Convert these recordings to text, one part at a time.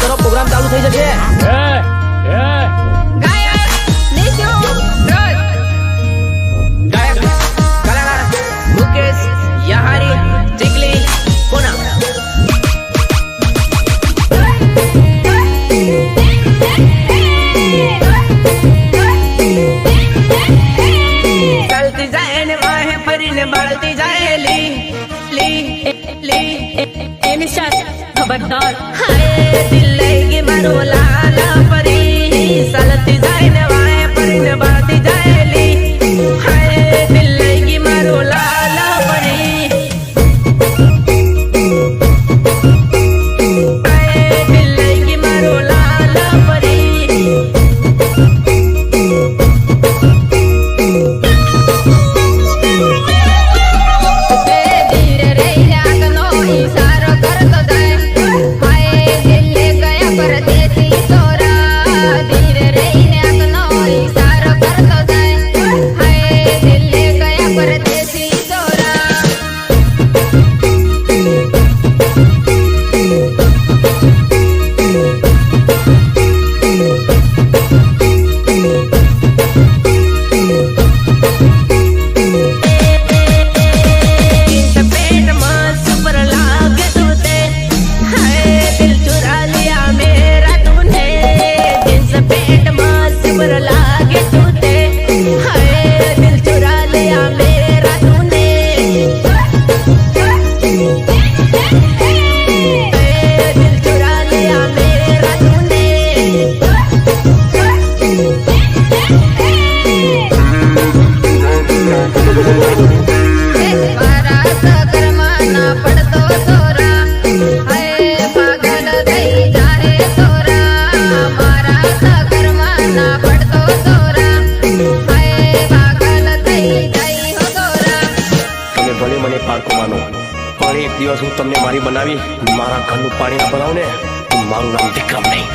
કરો, પ્રોગ્રામ ચાલુ થઈ જશે. खबरदार हाय दिल लेगी मारो लाला परी सलती जाए ने वाए परी ने बाती जाएली हाय दिल लेगी मारो लाला परी हाय दिल लेगी मारो लाला परी એક દિવસ હું તમને મારી બનાવી મારા ઘરનું પાણી ના બનાવ ને મારું નામ વિક્રમ નહીં.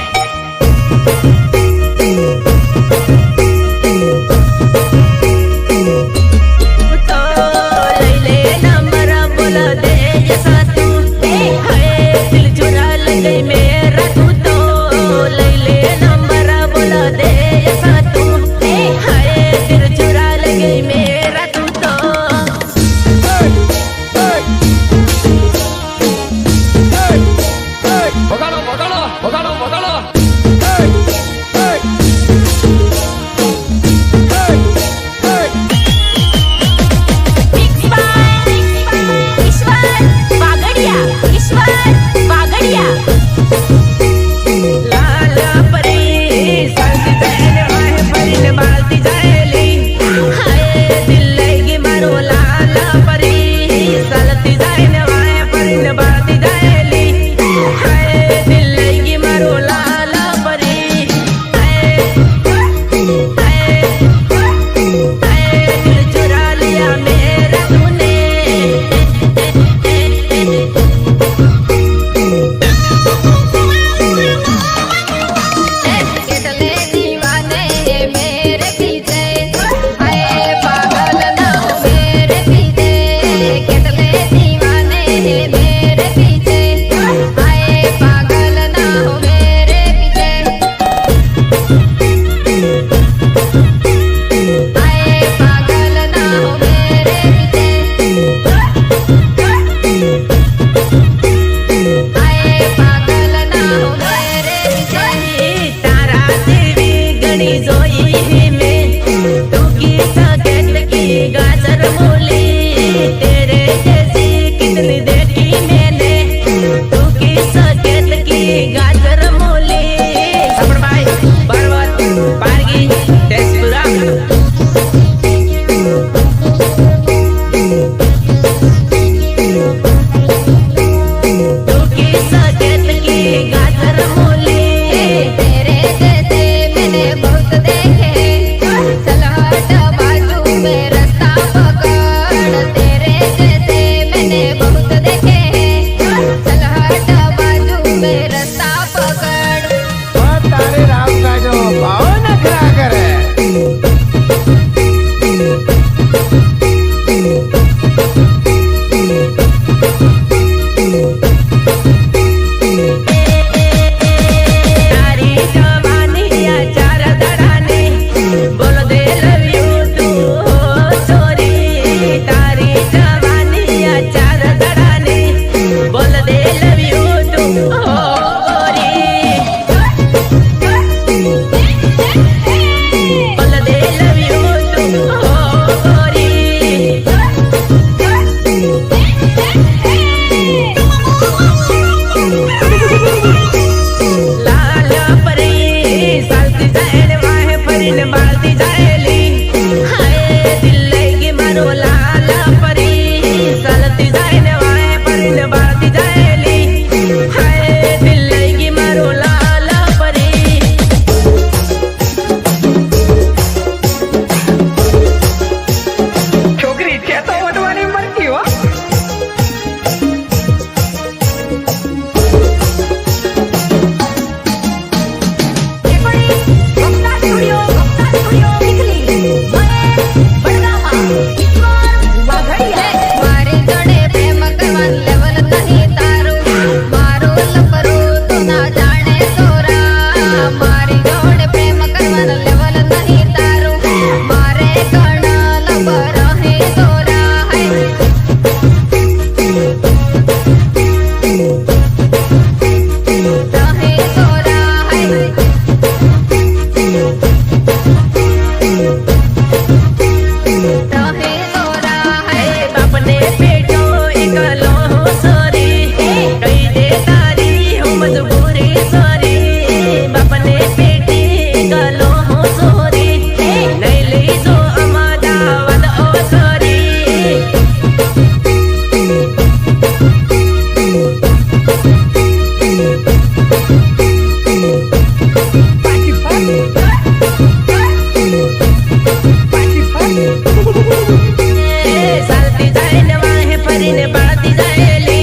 सालती जाए न वाहे फरीने बाती जाएली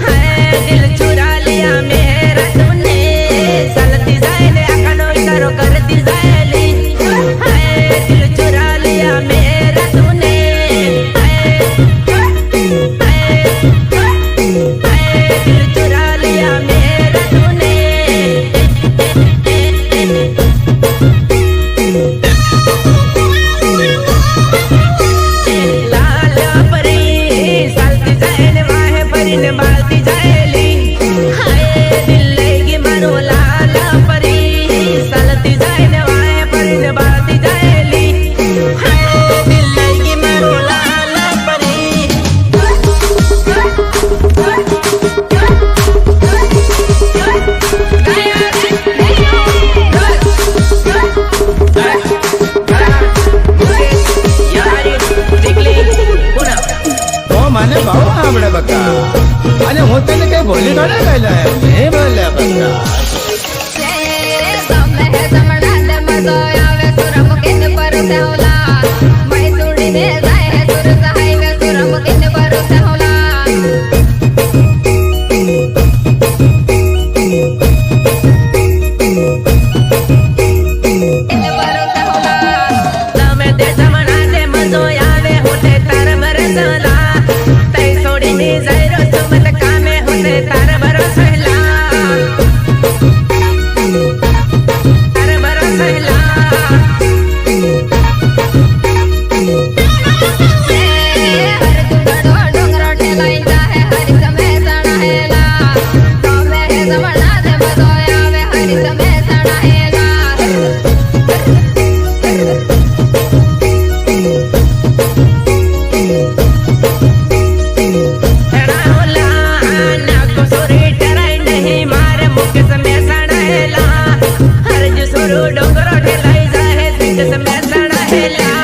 हाय दिल चुरा लिया मेरा तूने सालती जाए न अकनो इशारो करती जाएली हाय दिल चुरा लिया मेरा तूने दिल चुरा लिया मेरा तूने लाला परी सालती जाए न वाहे परीने बाती जाएली हाय दिल लेगी मारो लाला परी सालती जाए न वाहे परीने बाती जाएली हाय दिल लेगी मारो लाला परी તો મને બહુ આવડે બકા અને હું તને કઈ બોલી થોડા ગયેલા એમ નહીં બોલ્યા બકા તમે તે જમણા તે મજો આવે હોતે તાર મરસલા તઈ છોડીને જાય રસ્તો મત કામે હોતે તાર બરસલા તાર બરસલા ડોંગરો ઠેલાઈ જાય સિંગ સમેસણા હેલા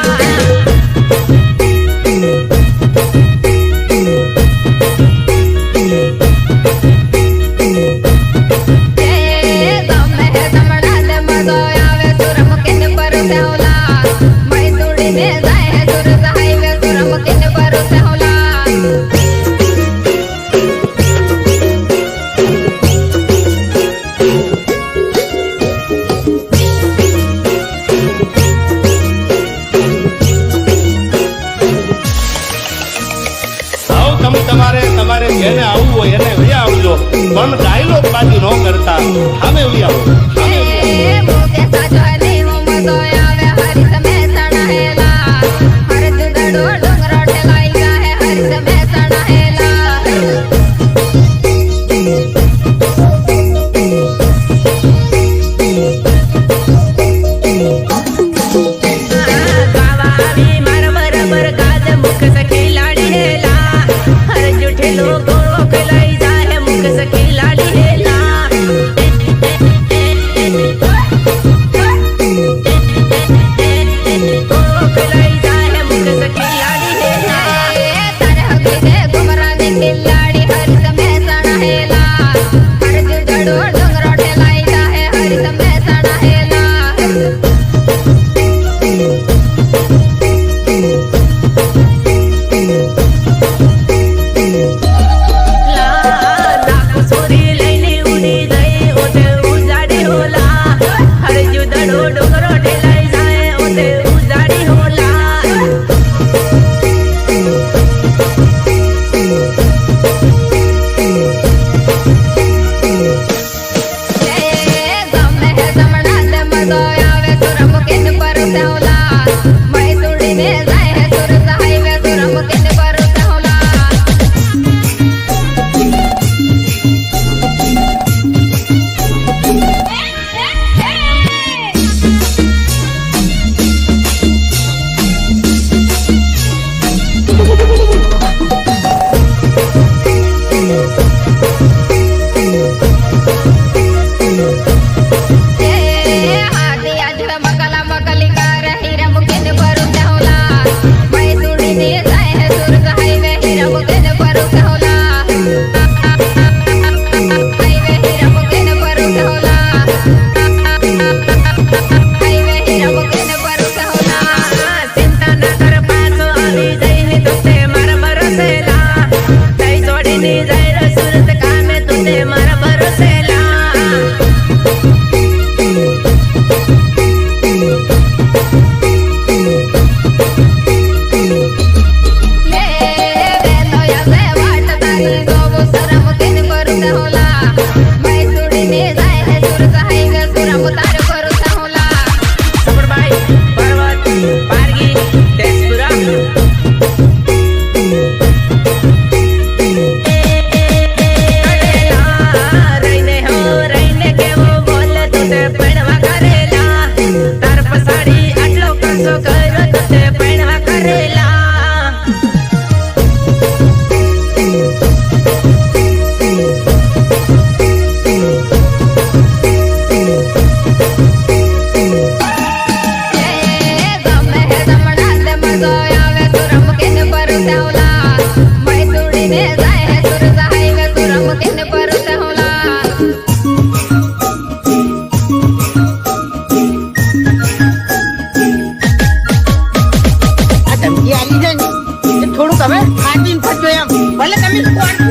તમે તમારે જેને આવવું હોય એને વહી આવજો પણ ડાયલોગ બાજી ન કરતા સામે વહી આવો लोगों को लाई जाए मुख से खिलाड़ी हेला થોડુંક હવે ખાટીને ફરજો એમ ભલે તમે કોણ